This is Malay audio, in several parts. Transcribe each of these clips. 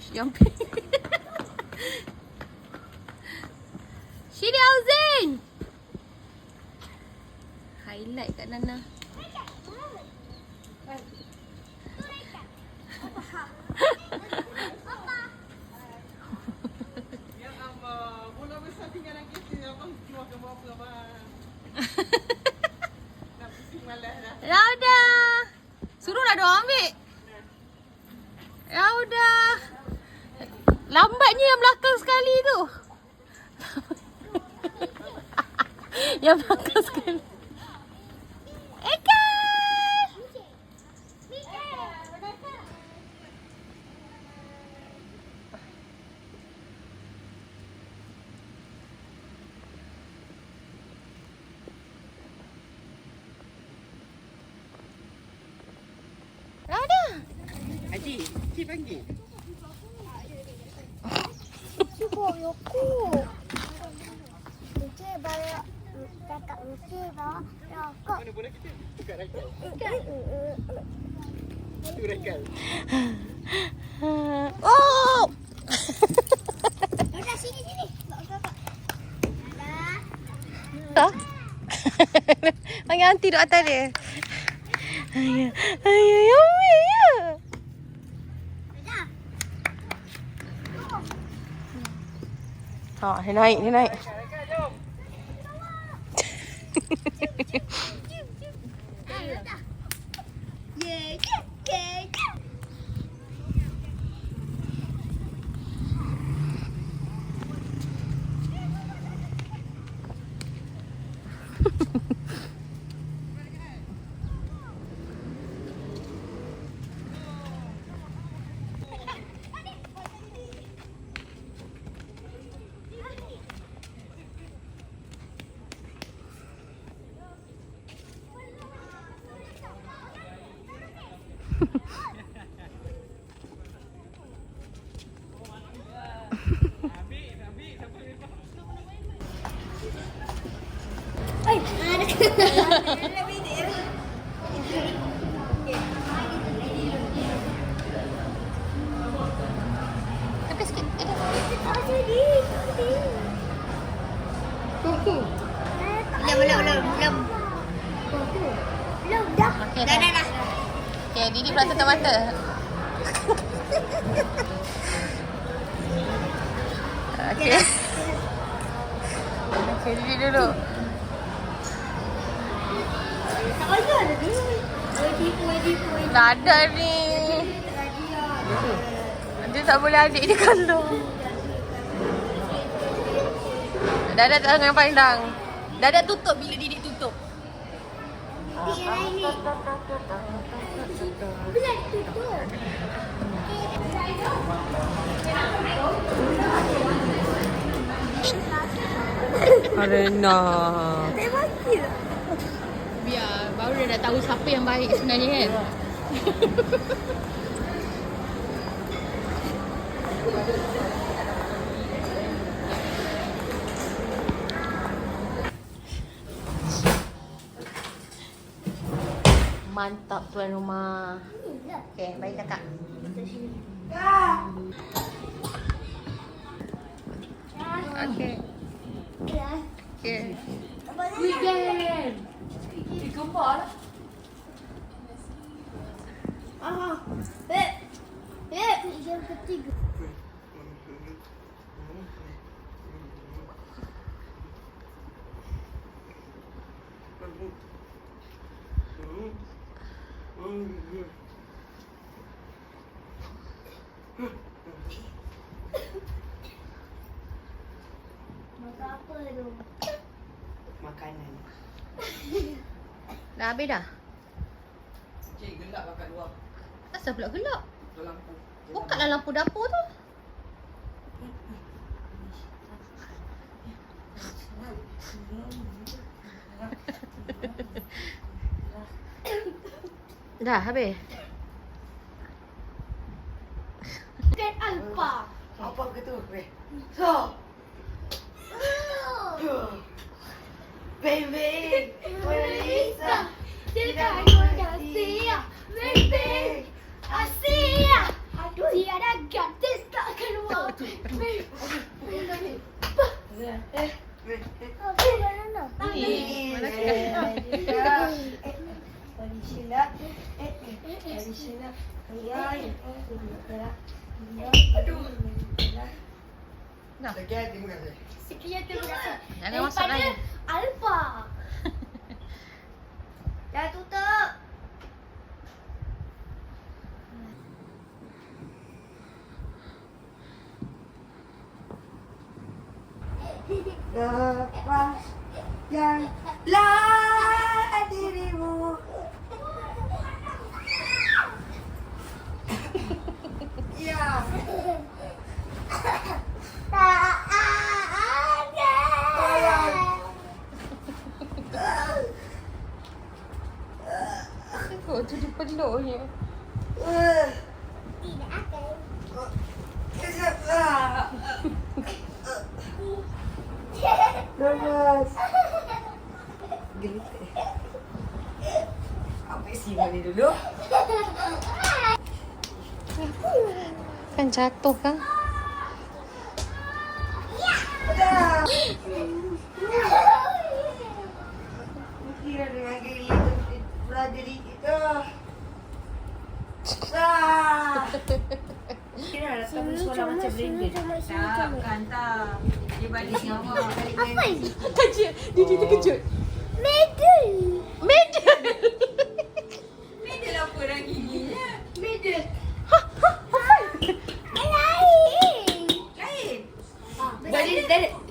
jumping. Sini Auzin. Highlight kat Nana. Ya Allah, bola besar tinggal lagi sini abang keluar ke bawah abang. Nak pusing malas dah. Rauda. Suruhlah dia orang ambil. Rauda. Lambatnya yang belakang sekali tu. Yang belakang sekali. Eka. Rauda. Haji, cik panggil. Cuba yoku. Lucu banyak. Cakap lucu dah. Rokok. Mana bola kita? Dekat Raikal. Tu Raikal. Oh. Dah sini sini. Tak? Panggil aunty duduk atas dia. Ayah, ayah, yummy ya. Ha, dia naik, dia naik. Raikal, jom. Tepi sikit. Belum. Belum dah. Okey, Dah. Okey, Didi pula tutup mata. Okey. Okey, Didi duduk. Tak ada ni. Tak ada ni. Dia tak boleh adik dia kandung. Dada jangan pandang. Dada tutup bila Didi tutup. Bila tutup. Arena. Tengok dia. Biar baru dia dah tahu siapa yang baik sebenarnya kan. Mantap tuan rumah. Okey, baik kakak. Okey. Okey. Weekend. Dikumpul. Yang ketiga. Makan apa tu? Makanan. Dah habis dah? Cik gelap kat luar. Asal pula gelap? Dalam lampu. Bukalah lampu dapur tu. Dah habis? Dan alfa. Apa ke tu? Weh. Baby, Melissa, tidak ada sia. Baby, Asia, tiada gadis Dah. Sekian, terima kasih. Sekian terima kasih. Jangan masuk lagi. Alfa. Dah tutup. Lepaskanlah dirimu. Ya. Tak ada. Kau tu dipeluknya. Tidak akan. Lepas. Gelit. Apa sih ni dulu? Kan jatuh kan? Kira dengan gelit belajar kita. Kira nak datang sekolah macam beringgit. Takkan tak. Dia balik Singapura. Apa ini? Dia terkejut. Medal. Medal. Medal apa dah giginya? Medal. Lain. Lain.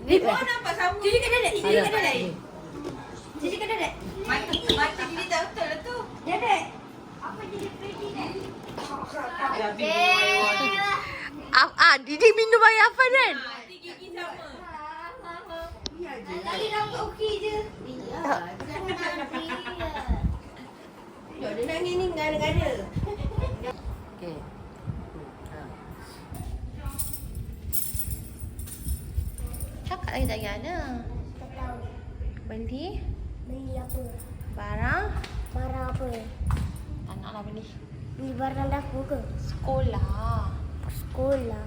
Dia Oh nampak sama. Jadi kan ada. Jadi kan ada. Jadi kan ada. Mata dia tak betul lah tu. Ada. Apa jadi presiden? Didik minum air apa kan? Gigi sama. Lagi nampak okey je. Dia nangis ni ngada-ngada. Okey. Cakap lagi tak ada. Tak tahu. Beli Beli apa? barang. Barang apa? Tak nak lah beli. Beli barang dapur ke? Sekolah. Sekolah.